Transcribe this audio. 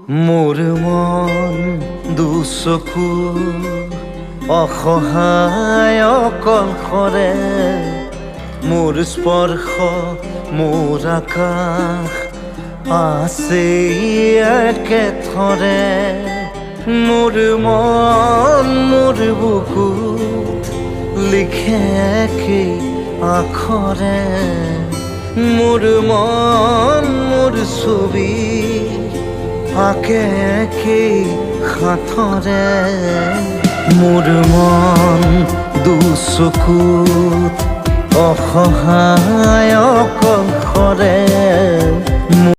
মোৰ মন দুচকু অসহায় অকলশৰে, মোৰ স্পৰ্শ মোৰ আকাশ আছে একেথৰে। মোৰ মন মোৰ বুকুত লিখে কি আখৰে, মোৰ মন মোৰ ছবি আঁকে কি সাঁথৰে। মোৰ মন দুচকুত অসহায় অকলশৰে,